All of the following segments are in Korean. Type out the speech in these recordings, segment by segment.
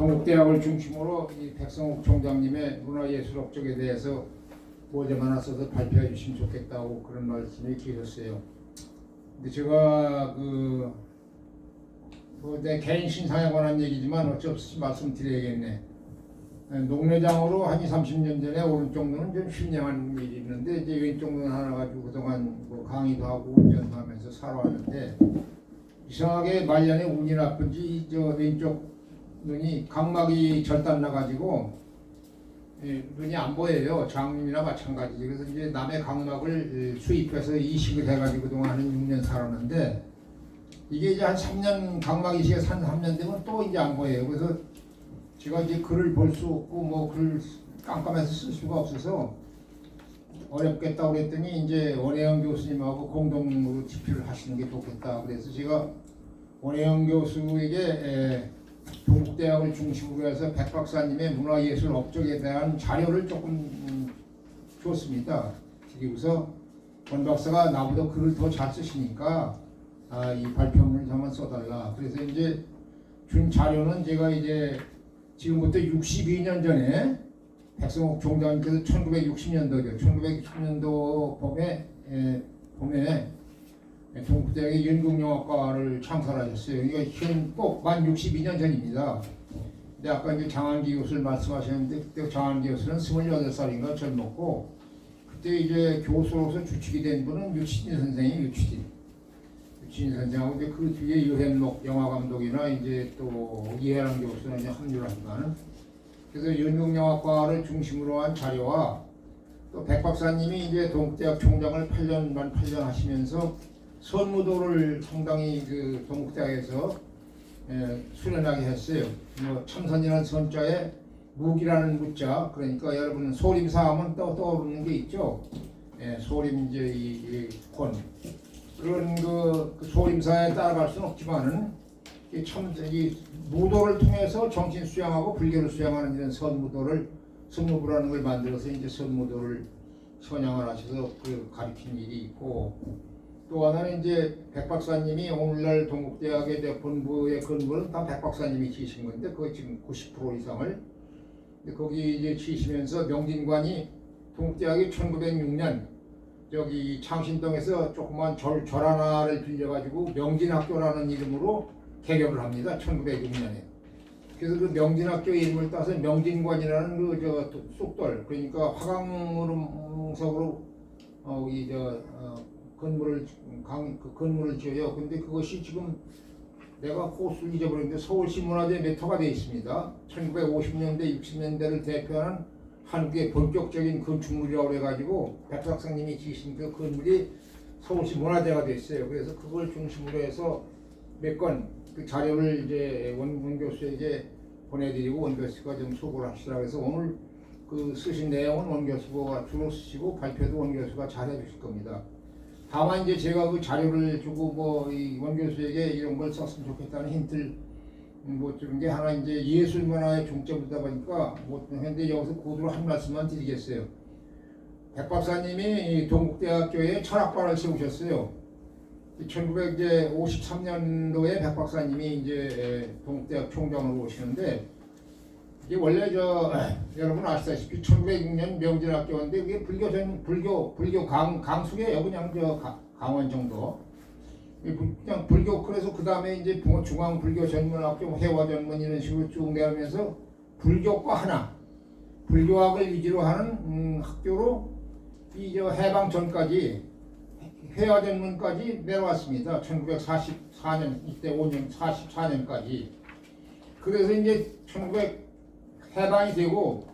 동국대학을 중심으로 이 백성욱 총장님의 문화예술 업적에 대해서 뭐 좀 하나 써서 발표해 주시면 좋겠다고 그런 말씀이 계셨어요. 근데 제가 내 개인 신상에 관한 얘기지만 어쩔 수 없이 말씀드려야겠네. 농내장으로 한 20, 30년 전에 오른쪽 눈은 좀 신령한 일이 있는데 이제 왼쪽 눈 하나 가지고 그동안 뭐 강의도 하고 운전도 하면서 살아왔는데 이상하게 말년에 운이 나쁜지 저 왼쪽 눈이 각막이 절단 나가지고 눈이 안 보여요. 장님이나 마찬가지. 그래서 이제 남의 각막을 수입해서 이식을 해가지고 그동안 한 6년 살았는데 이게 이제 한 3년 각막 이식에 3년 되면 또 이제 안 보여요. 그래서 제가 이제 글을 볼 수 없고 뭐 글 깜깜해서 쓸 수가 없어서 어렵겠다 그랬더니 이제 원혜영 교수님하고 공동으로 집필을 하시는 게 좋겠다. 그래서 제가 원혜영 교수에게 동국대학을 중심으로 해서 백 박사님의 문화예술 업적에 대한 자료를 조금 줬습니다. 그리고서 원 박사가 나보다 글을 더 잘 쓰시니까 이 발표문을 한번 써달라. 그래서 이제 준 자료는 제가 이제 지금부터 62년 전에 백성욱 총장님께서 1960년도죠. 1960년도 봄에 동국대학의 연극영화과를 창설하셨어요. 이거 꼭만 62년 전입니다. 근데 아까 이제 장한기 교수를 말씀하셨는데 그때 장한기 교수는 28살인가 젊었고 그때 이제 교수로서 주축이 된 분은 유치진 선생이 유치진 선생하고 이제 그 뒤에 유현록 영화감독이나 이제 또 이해랑 교수는 이제 합류를 한다는. 그래서 연극영화과를 중심으로 한 자료와 또 백 박사님이 이제 동국대학 총장을 8년 하시면서 선무도를 상당히 그 동국대학에서 수련하게 했어요. 뭐 참선이라는 선자에 무기라는 무자, 그러니까 여러분 소림사하면 떠오르는 게 있죠. 소림 이제 이 권 그런 그 소림사에 따라갈 수는 없지만은 이 무도를 통해서 정신 수양하고 불교를 수양하는 이런 선무도를 선무부라는 걸 만들어서 이제 선무도를 선양을 하셔서 그 가르친 일이 있고. 또 하나는 이제 백 박사님이 오늘날 동국대학의 본부의 근무는 다 백 박사님이 지으신 건데 그거 지금 90% 이상을. 근데 거기 이제 지으시면서 명진관이 동국대학이 1906년 저기 창신동에서 조그만 절 하나를 빌려가지고 명진학교라는 이름으로 개교를 합니다. 1906년에. 그래서 그 명진학교 이름을 따서 명진관이라는 그 쑥돌, 그러니까 화강으로 건물을 지어요. 근데 그것이 지금 내가 코스를 잊어버렸는데 서울시 문화재 메터가 되어 있습니다. 1950년대, 60년대를 대표하는 한국의 본격적인 건축물이라고 해가지고 백 박사님이 지으신 그 건물이 서울시 문화재가 됐어요. 그래서 그걸 중심으로 해서 몇 건 그 자료를 이제 원 교수에게 보내드리고 원 교수가 좀 수고를 하시라. 그래서 오늘 그 쓰신 내용은 원 교수가 주로 쓰시고 발표도 원 교수가 잘 해주실 겁니다. 다만 이제 제가 그 자료를 주고 뭐 이 원 교수에게 이런 걸 썼으면 좋겠다는 힌트를 뭐 주는 게 하나 이제 예술 문화의 중점이다 보니까 뭐 현재 여기서 고도로 한 말씀만 드리겠어요. 백 박사님이 동국대학교에 철학과를 세우셨어요. 1953년도에 백 박사님이 이제 동국대학 총장으로 오시는데 이게 원래 여러분 아시다시피 1906년 명진학교인데 그게 불교 강숙이에요. 그냥 강원 정도. 그냥 불교. 그래서 그 다음에 이제 중앙 불교 전문학교, 해화 전문 이런 식으로 쭉 내려오면서 불교과 하나, 불교학을 위주로 하는 학교로 이 해방 전까지 해화 전문까지 내려왔습니다. 1944년 이때 5년 44년까지. 그래서 이제 1900 해방이 되고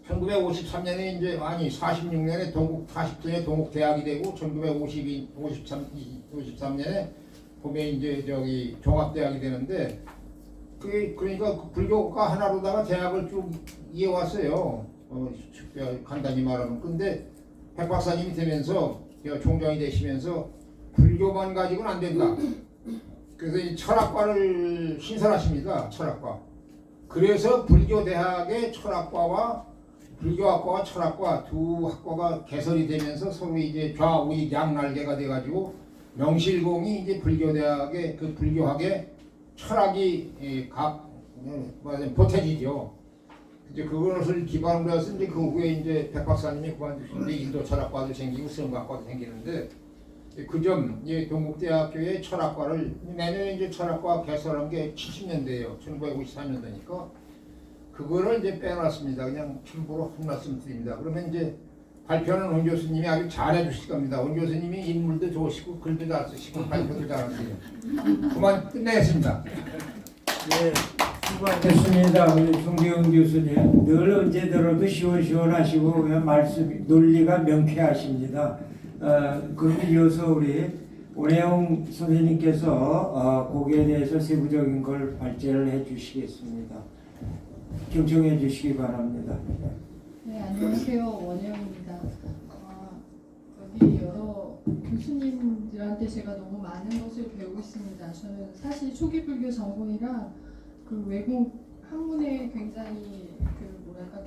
1953년에 이제 46년에 40년에 동국대학이 되고 1953년에 봄에 이제 저기 종합대학이 되는데 그게 그러니까 그 불교가 하나로다가 대학을 쭉 이어왔어요. 간단히 말하면. 근데 백 박사님이 되면서 총장이 되시면서 불교만 가지고는 안 된다. 그래서 이 철학과를 신설하십니다. 철학과. 그래서 불교대학의 철학과와 불교학과와 철학과 두 학과가 개설이 되면서 서로 이제 좌우익 양날개가 돼가지고 명실공히 이제 불교대학의 그 불교학의 철학이 각 말하자면 보태지죠. 이제 그것을 기반으로 해서 이제 그 후에 이제 백 박사님이 그만두신데 인도 철학과도 생기고 수영학과도 생기는데 그 점 동국대학교의 철학과를 내년에 이제 철학과 개설한 게 70년대예요. 1954년도니까 그거를 이제 빼놨습니다. 그냥 참고로 한 말씀 드립니다. 그러면 이제 발표는 원 교수님이 아주 잘해 주실 겁니다. 원 교수님이 인물도 좋으시고 글도 잘 쓰시고 발표도 잘하세요. 그만 끝내겠습니다. 네, 수고하셨습니다. 우리 송재훈 교수님 늘 언제 들어도 시원시원하시고 그냥 말씀 논리가 명쾌하십니다. 그럼 이어서 우리 오래영 선생님께서 곡에 대해서 세부적인 걸 발제를 해주시겠습니다. 경청해 주시기 바랍니다. 네, 안녕하세요. 원영입니다. 여기 여러 교수님들한테 제가 너무 많은 것을 배우고 있습니다. 저는 사실 초기 불교 전공이라 그 외국 학문에 굉장히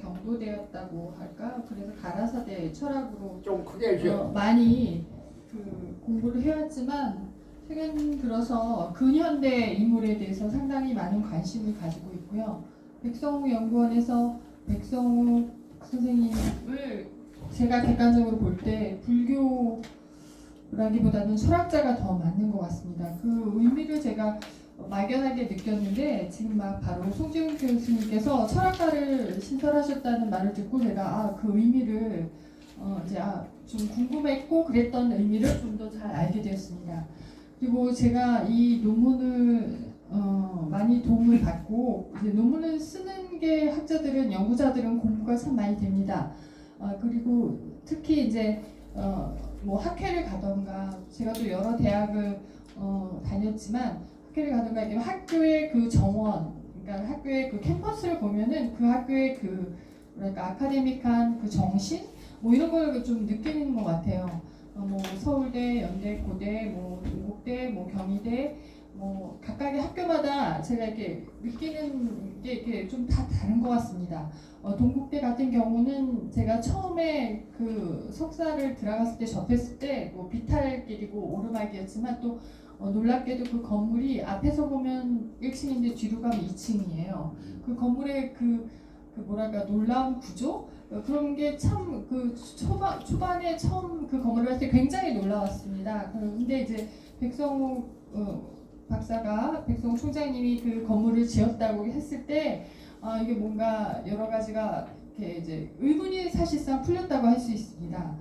경도되었다고 할까? 그래서 가라사대 철학으로 좀 크게 해주세요. 많이 그 공부를 해왔지만 최근 들어서 근현대 인물에 대해서 상당히 많은 관심을 가지고 있고요. 백성우 연구원에서 백성우 선생님을 제가 객관적으로 볼 때 불교라기보다는 철학자가 더 맞는 것 같습니다. 그 의미를 제가 막연하게 느꼈는데 지금 막 바로 송지훈 교수님께서 철학가를 신설하셨다는 말을 듣고 제가 그 의미를 이제 좀 궁금했고 그랬던 의미를 좀 더 잘 알게 되었습니다. 그리고 제가 이 논문을 많이 도움을 받고 이제 논문을 쓰는 게 학자들은 연구자들은 공부가 참 많이 됩니다. 그리고 특히 이제 뭐 학회를 가던가 제가 또 여러 대학을 다녔지만 학회를 가던가 이게 학교의 그 정원, 그러니까 학교의 그 캠퍼스를 보면은 그 학교의 그 뭐랄까 아카데믹한 그 정신 뭐 이런 걸 좀 느끼는 것 같아요. 뭐 서울대, 연대, 고대, 뭐 동국대, 뭐 경희대, 뭐 각각의 학교마다 제가 이렇게 느끼는 게 이렇게 좀 다 다른 것 같습니다. 동국대 같은 경우는 제가 처음에 그 석사를 들어갔을 때 접했을 때 뭐 비탈길이고 오르막이었지만 또 놀랍게도 그 건물이 앞에서 보면 1층인데 뒤로 가면 2층이에요. 그 건물의 그 뭐랄까 놀라운 구조 그런 게 참 그 초반에 처음 그 건물을 봤을 때 굉장히 놀라웠습니다. 근데 이제 백성우 박사가 백성우 총장님이 그 건물을 지었다고 했을 때 이게 뭔가 여러 가지가 이렇게 이제 의문이 사실상 풀렸다고 할 수 있습니다.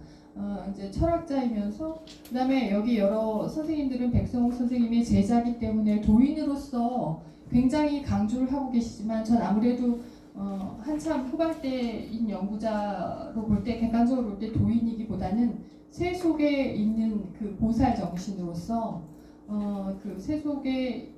이제 철학자이면서 그다음에 여기 여러 선생님들은 백성우 선생님의 제자이기 때문에 도인으로서 굉장히 강조를 하고 계시지만 전 아무래도 한참 후반대인 연구자로 볼 때 객관적으로 볼 때 도인이기보다는 새 속에 있는 그 보살 정신으로서 그 새 속에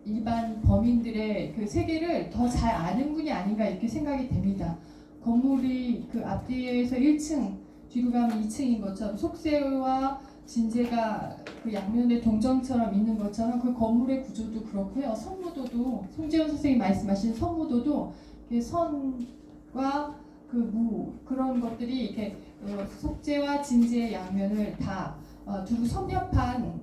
일반 범인들의 그 세계를 더 잘 아는 분이 아닌가 이렇게 생각이 됩니다. 건물이 그 앞뒤에서 1층 뒤로 가면 2층인 것처럼 속세와 진제가 그 양면에 동정처럼 있는 것처럼 그 건물의 구조도 그렇고요. 성무도도 송재현 선생님이 말씀하신 성무도도 선과 그 무 그런 것들이 이렇게 속재와 진제의 양면을 다 두고 섭렵한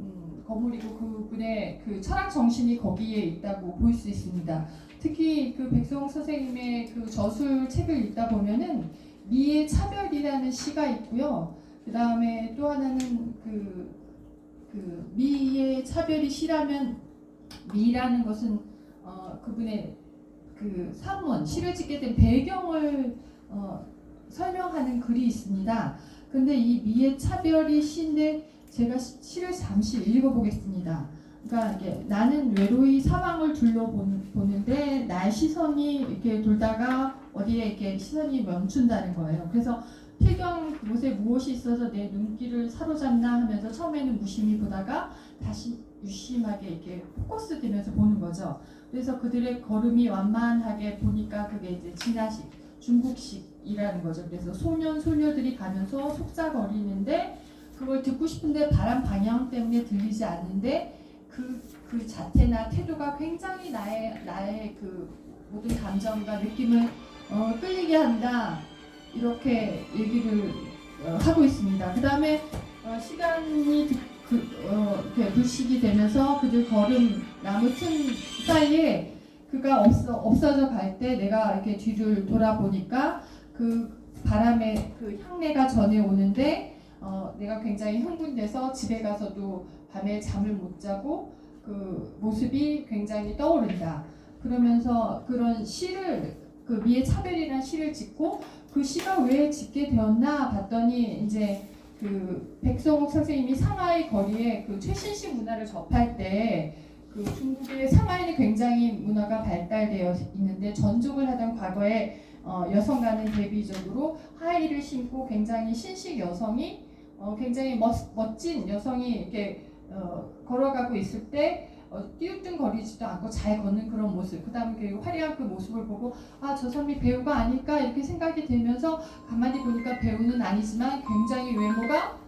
건물이고 그분의 그 철학 정신이 거기에 있다고 볼 수 있습니다. 특히 그 백성우 선생님의 그 저술 책을 읽다 보면은 미의 차별이라는 시가 있고요. 그 다음에 또 하나는 그 미의 차별이 시라면 미라는 것은 그분의 그 산문 시를 짓게 된 배경을 설명하는 글이 있습니다. 근데 이 미의 차별이 시인데 제가 시를 잠시 읽어보겠습니다. 그러니까 이게 나는 외로이 사방을 둘러보는데 나의 시선이 이렇게 돌다가 어디에 이렇게 시선이 멈춘다는 거예요. 그래서 필경 그곳에 무엇이 있어서 내 눈길을 사로잡나 하면서 처음에는 무심히 보다가 다시 유심하게 이렇게 포커스 되면서 보는 거죠. 그래서 그들의 걸음이 완만하게 보니까 그게 이제 진화식, 중국식이라는 거죠. 그래서 소년, 소녀들이 가면서 속삭거리는데 그걸 듣고 싶은데 바람 방향 때문에 들리지 않는데 그 자태나 태도가 굉장히 나의 그 모든 감정과 느낌을 끌리게 한다. 이렇게 얘기를 하고 있습니다. 그 다음에 시간이 이렇게 불식이 되면서 그들 걸음 나무 틈 사이에 그가 없어져 갈 때 내가 이렇게 뒤를 돌아보니까 그 바람의 그 향내가 전해오는데 내가 굉장히 흥분돼서 집에 가서도 밤에 잠을 못 자고 그 모습이 굉장히 떠오른다. 그러면서 그런 시를 그 미의 차별이라는 시를 짓고 그 시가 왜 짓게 되었나 봤더니 이제 그 백성욱 선생님이 상하이 거리에 그 최신식 문화를 접할 때 그 중국의 상하이는 굉장히 문화가 발달되어 있는데 전족을 하던 과거에 여성과는 대비적으로 하이를 신고 굉장히 신식 여성이 굉장히 멋진 여성이 이렇게 걸어가고 있을 때 띄우뚱거리지도 않고 잘 걷는 그런 모습, 그 다음에 그 화려한 그 모습을 보고 아, 저 사람이 배우가 아닐까 이렇게 생각이 들면서 가만히 보니까 배우는 아니지만 굉장히 외모가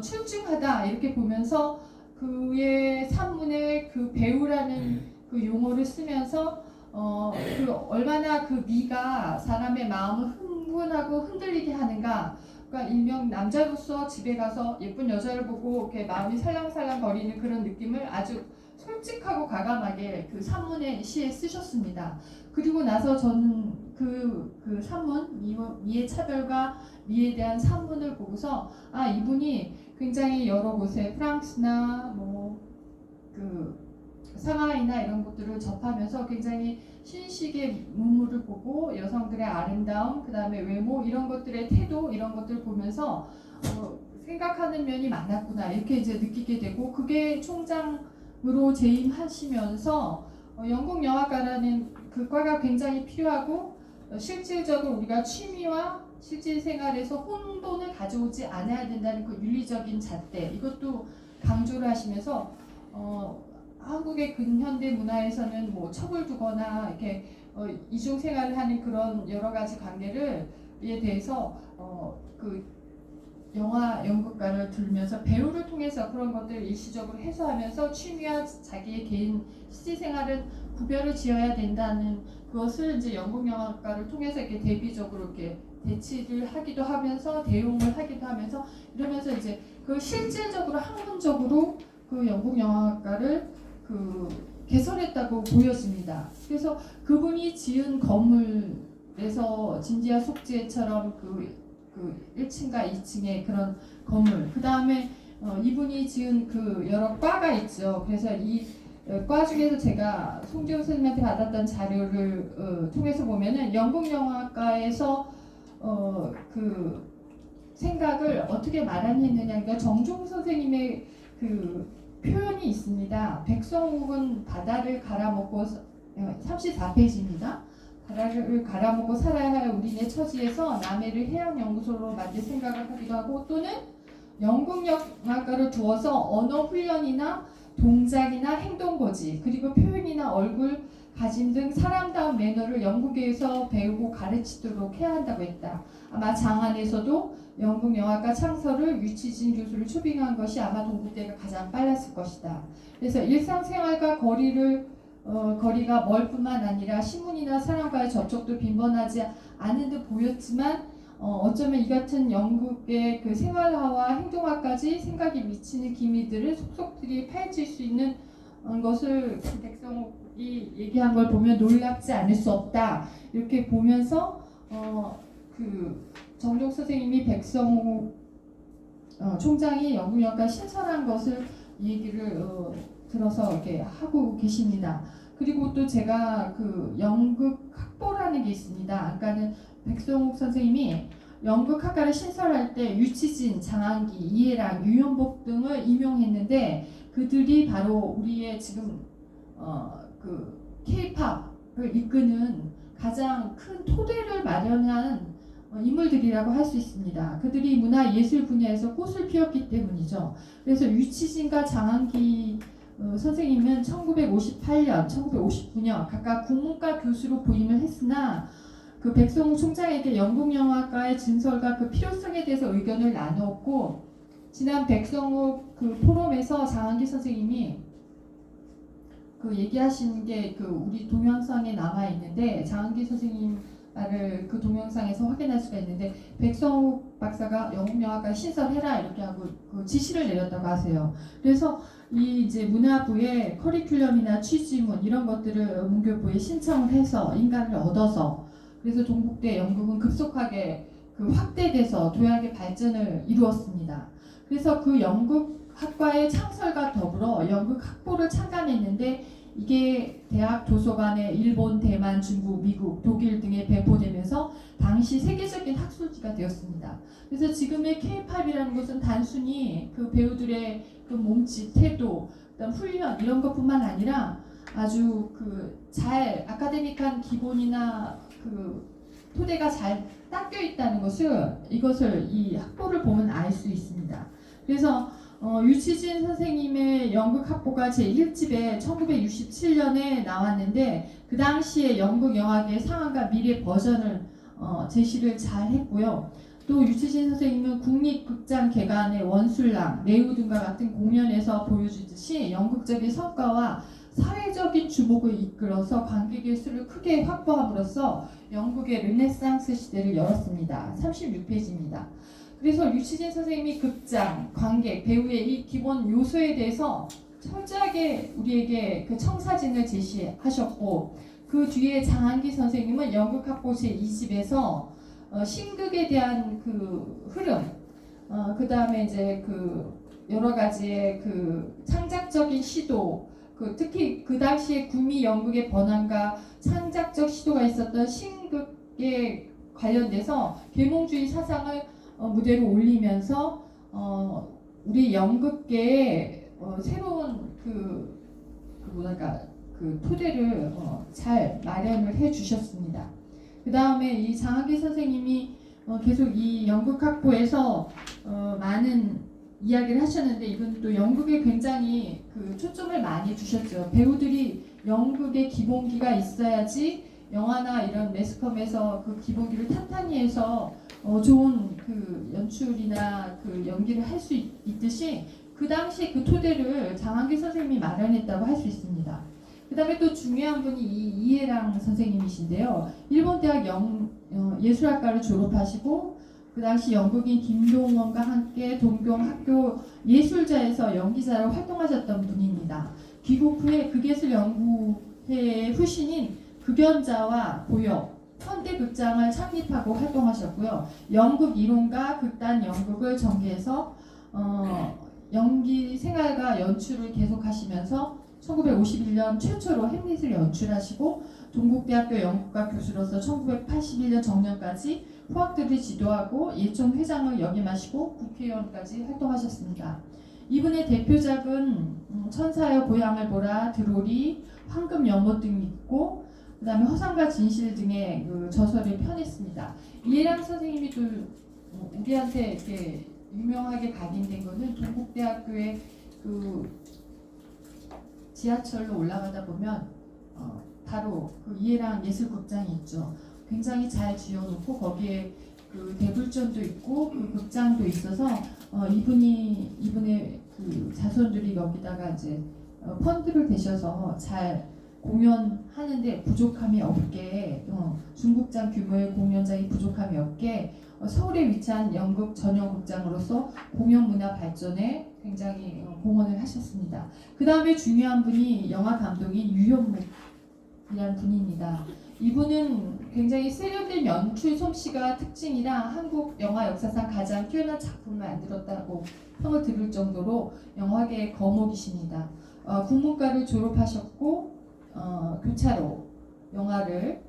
출중하다 이렇게 보면서 그의 산문에 그 배우라는 그 용어를 쓰면서 그 얼마나 그 미가 사람의 마음을 흥분하고 흔들리게 하는가. 그러니까 일명 남자로서 집에 가서 예쁜 여자를 보고 이렇게 마음이 살랑살랑 거리는 그런 느낌을 아주 솔직하고 과감하게 그 산문의 시에 쓰셨습니다. 그리고 나서 저는 그 산문 미의 차별과 미에 대한 산문을 보고서 아, 이분이 굉장히 여러 곳에 프랑스나 뭐 그 상하이나 이런 곳들을 접하면서 굉장히 신식의 문물을 보고 여성들의 아름다움, 그 다음에 외모 이런 것들의 태도 이런 것들을 보면서 생각하는 면이 많았구나 이렇게 이제 느끼게 되고 그게 총장으로 재임하시면서 영국 영화과라는 그 과가 굉장히 필요하고 실질적으로 우리가 취미와 실질 생활에서 혼돈을 가져오지 않아야 된다는 그 윤리적인 잣대 이것도 강조를 하시면서 한국의 근현대 문화에서는 뭐 첩을 두거나 이렇게 이중 생활을 하는 그런 여러 가지 관계를 에 대해서 그 영화 연극가를 들으면서 배우를 통해서 그런 것들을 일시적으로 해소하면서 취미와 자기의 개인 실제 생활은 구별을 지어야 된다는 그것을 이제 연극 영화과를 통해서 이렇게 대비적으로 이렇게 대치를 하기도 하면서 대용을 하기도 하면서 이러면서 이제 그 실질적으로 학문적으로 그 영국 영화과를 그 개설했다고 보여집니다. 그래서 그분이 지은 건물에서 진지아 속지처럼 그 1층과 2층의 그런 건물, 그 다음에 이분이 지은 그 여러 과가 있죠. 그래서 이 과 중에서 제가 송지훈 선생님한테 받았던 자료를 통해서 보면은 영국 영화과에서 그 생각을 어떻게 말하느냐, 그러니까 정종 선생님의 그 표현이 있습니다. 백성욱은 바다를 갈아먹고 34페이지입니다. 바다를 갈아먹고 살아야 할 우리네 처지에서 남해를 해양연구소로 만들 생각을 하기도 하고 또는 영국 영화과를 두어서 언어 훈련이나 동작이나 행동거지 그리고 표현이나 얼굴 가짐 등 사람다운 매너를 영국에서 배우고 가르치도록 해야 한다고 했다. 아마 장안에서도 영국 영화과 창설을 유치진 교수를 초빙한 것이 아마 동부 때가 가장 빨랐을 것이다. 그래서 일상생활과 거리가 멀 뿐만 아니라 신문이나 사람과의 접촉도 빈번하지 않은 듯 보였지만 어쩌면 이 같은 영국의 그 생활화와 행동화까지 생각이 미치는 기미들을 속속들이 파헤칠 수 있는 것을 백성욱이 얘기한 걸 보면 놀랍지 않을 수 없다. 이렇게 보면서 그 정종 선생님이 백성욱 총장이 영국 영화과 신설한 것을 얘기를 들어서 이렇게 하고 계십니다. 그리고 또 제가 그 연극 학보라는 게 있습니다. 아까는 백성욱 선생님이 연극 학과를 신설할 때 유치진, 장한기, 이해랑, 유연복 등을 임용했는데 그들이 바로 우리의 지금 그 K-팝을 이끄는 가장 큰 토대를 마련한 인물들이라고 할 수 있습니다. 그들이 문화 예술 분야에서 꽃을 피웠기 때문이죠. 그래서 유치진과 장한기 선생님은 1958년, 1959년 각각 국문과 교수로 부임을 했으나 그 백성욱 총장에게 영국영화과의 진설과 그 필요성에 대해서 의견을 나누었고 지난 백성욱 그 포럼에서 장한기 선생님이 그 얘기하신 게 그 우리 동영상에 남아 있는데 장한기 선생님 그 동영상에서 확인할 수가 있는데 백성욱 박사가 영국영화과 신설해라 이렇게 하고 그 지시를 내렸다고 하세요. 그래서 이 이제 문화부의 커리큘럼이나 취지문 이런 것들을 문교부에 신청을 해서 인가를 얻어서 그래서 동국대 연극은 급속하게 그 확대돼서 도약의 발전을 이루었습니다. 그래서 그 연극학과의 창설과 더불어 연극학부를 창간했는데 이게 대학 도서관에 일본, 대만, 중국, 미국, 독일 등에 배포되면서 당시 세계적인 학술지가 되었습니다. 그래서 지금의 K-팝이라는 것은 단순히 그 배우들의 그 몸짓, 태도, 그다음 훈련 이런 것뿐만 아니라 아주 그 잘 아카데믹한 기본이나 그 토대가 잘 닦여 있다는 이것을 이 학보를 보면 알 수 있습니다. 그래서 유치진 선생님의 연극 학보가 제1집에 1967년에 나왔는데 그 당시에 연극 영화계의 상황과 미래 버전을 제시를 잘 했고요. 또 유치진 선생님은 국립극장 개관의 원술랑, 레우 등과 같은 공연에서 보여주듯이 연극적인 성과와 사회적인 주목을 이끌어서 관객의 수를 크게 확보함으로써 영국의 르네상스 시대를 열었습니다. 36페이지입니다. 그래서 유치진 선생님이 극장, 관객, 배우의 이 기본 요소에 대해서 철저하게 우리에게 그 청사진을 제시하셨고 그 뒤에 장한기 선생님은 연극학보 제2집에서 신극에 대한 그 흐름, 그 다음에 이제 그 여러 가지의 그 창작적인 시도, 특히 그 당시에 구미 연극의 번안과 창작적 시도가 있었던 신극에 관련돼서 계몽주의 사상을 무대로 올리면서 우리 연극계의 새로운 그 토대를 잘 마련을 해주셨습니다. 그 다음에 이 장학기 선생님이 계속 이 연극학부에서 많은 이야기를 하셨는데 이분 또 연극에 굉장히 그 초점을 많이 두셨죠. 배우들이 연극의 기본기가 있어야지 영화나 이런 매스컴에서 그 기본기를 탄탄히 해서 좋은 그 연출이나 그 연기를 할 수 있듯이 그 당시 그 토대를 장한기 선생님이 마련했다고 할 수 있습니다. 그 다음에 또 중요한 분이 이해랑 선생님이신데요. 일본 대학 예술학과를 졸업하시고 그 당시 연극인 김동원과 함께 동경학교 예술자에서 연기자로 활동하셨던 분입니다. 귀국 후에 극예술연구회의 후신인 극연자와 보역, 현대극장을 창립하고 활동하셨고요. 연극 이론과 극단 연극을 전개해서 연기 생활과 연출을 계속하시면서 1951년 최초로 햄릿을 연출하시고 동국대학교 연극과 교수로서 1981년 정년까지 후학들을 지도하고 예총 회장을 역임하시고 국회의원까지 활동하셨습니다. 이분의 대표작은 천사여 고향을 보라, 드로리, 황금 연못 등이 있고 그 다음에 허상과 진실 등의 그 저서를 펴냈습니다. 이해랑 선생님이 또 우리한테 이렇게 유명하게 각인된 것은 동국대학교의 그 지하철로 올라가다 보면 바로 그 이해랑 예술극장이 있죠. 굉장히 잘 지어놓고 거기에 그 대불전도 있고 그 극장도 있어서 이분의 그 자손들이 여기다가 이제 펀드를 대셔서 잘 공연하는데 부족함이 없게 중국장 규모의 공연장이 부족함이 없게 서울에 위치한 연극 전용 극장으로서 공연 문화 발전에 굉장히 공헌을 하셨습니다. 그 다음에 중요한 분이 영화 감독인 유현묵이라는 분입니다. 이분은 굉장히 세련된 연출 솜씨가 특징이라 한국 영화 역사상 가장 뛰어난 작품을 만들었다고 평을 들을 정도로 영화계의 거목이십니다. 국문과를 졸업하셨고 교차로 영화를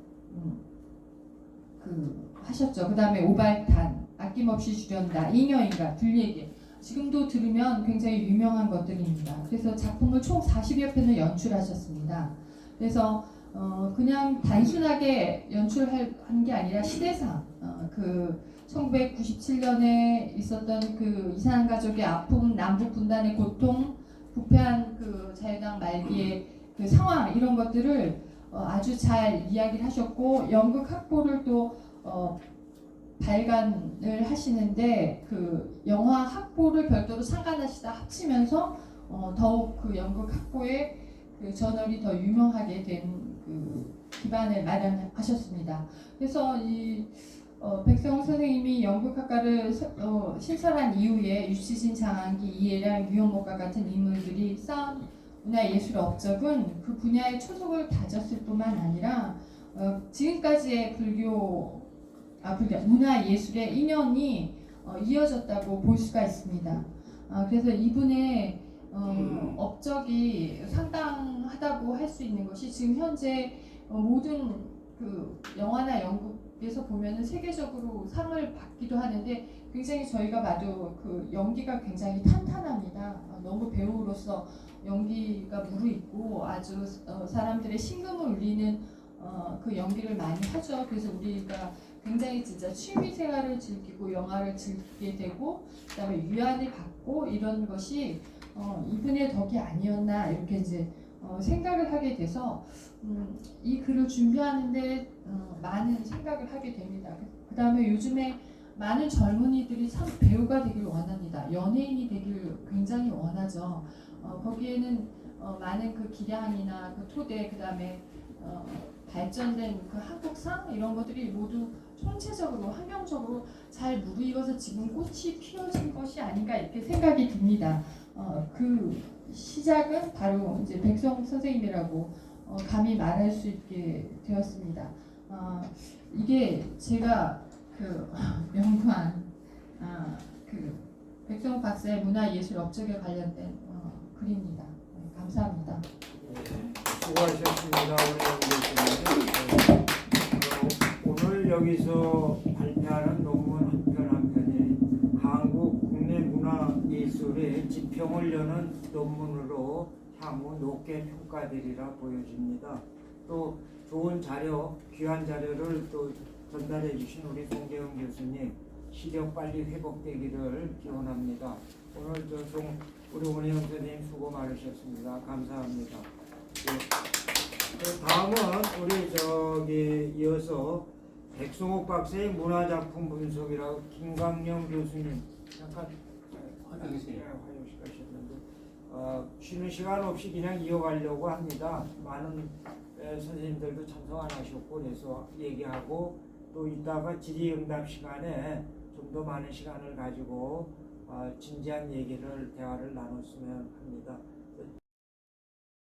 하셨죠. 그 다음에 오발탄, 아낌없이 주련다, 잉여인가, 불얘기 지금도 들으면 굉장히 유명한 것들입니다. 그래서 작품을 총 40여 편을 연출하셨습니다. 그래서 그냥 단순하게 연출한 게 아니라 시대상 그 1997년에 있었던 그 이상한 가족의 아픔, 남북 분단의 고통, 부패한 그 자유당 말기의 그 상황 이런 것들을 아주 잘 이야기를 하셨고 연극 학보를 또 발간을 하시는데 그 영화 학보를 별도로 상간하시다 합치면서 더욱 그 연극 학보의 그 저널이 더 유명하게 된 그 기반을 마련하셨습니다. 그래서 이 백성욱 선생님이 연극학과를 신설한 이후에 유시진, 장한기, 이해량, 유영목과 같은 인물들이 쌓은 문화예술의 업적은 그 분야의 초석을 다졌을 뿐만 아니라 지금까지의 문화예술의 인연이 이어졌다고 볼 수가 있습니다. 그래서 이분의 업적이 상당하다고 할 수 있는 것이 지금 현재 모든 그 영화나 연극에서 보면은 세계적으로 상을 받기도 하는데 굉장히 저희가 봐도 그 연기가 굉장히 탄탄합니다. 너무 배우로서 연기가 무르익고 아주 사람들의 심금을 울리는 그 연기를 많이 하죠. 그래서 우리가 굉장히 진짜 취미 생활을 즐기고 영화를 즐기게 되고 그다음에 위안을 받고 이런 것이 이분의 덕이 아니었나 이렇게 이제 생각을 하게 돼서 이 글을 준비하는데 많은 생각을 하게 됩니다. 그다음에 요즘에 많은 젊은이들이 참 배우가 되길 원합니다. 연예인이 되길 굉장히 원하죠. 거기에는 많은 그 기량이나 그 토대 그다음에 발전된 그 한국상 이런 것들이 모두 총체적으로 환경적으로 잘 무르익어서 지금 꽃이 피어진 것이 아닌가 이렇게 생각이 듭니다. 그 시작은 바로 이제 백성욱 선생님이라고 감히 말할 수 있게 되었습니다. 이게 제가 그 연구한 그 백성욱 박사의 문화예술 업적에 관련된 글입니다. 네, 감사합니다. 수고하셨습니다. 오늘 여기서 발표하는 논문 한 편이 한국 국내 문화예술의 지평을 여는 논문으로 향후 높게 평가되리라 보여집니다. 또 좋은 자료, 귀한 자료를 또 전달해 주신 우리 송재훈 교수님 시력 빨리 회복되기를 기원합니다. 오늘 우리 원혜영 선생님 수고 많으셨습니다. 감사합니다. 다음은 우리 이어서 백성욱 박사의 문화작품 분석이라고 김광영 교수님 잠깐 화장실 가셨는데 쉬는 시간 없이 그냥 이어가려고 합니다. 많은 선생님들도 참석 안 하셨고 그래서 얘기하고 또 이따가 질의응답 시간에 좀 더 많은 시간을 가지고 진지한 대화를 나눴으면 합니다.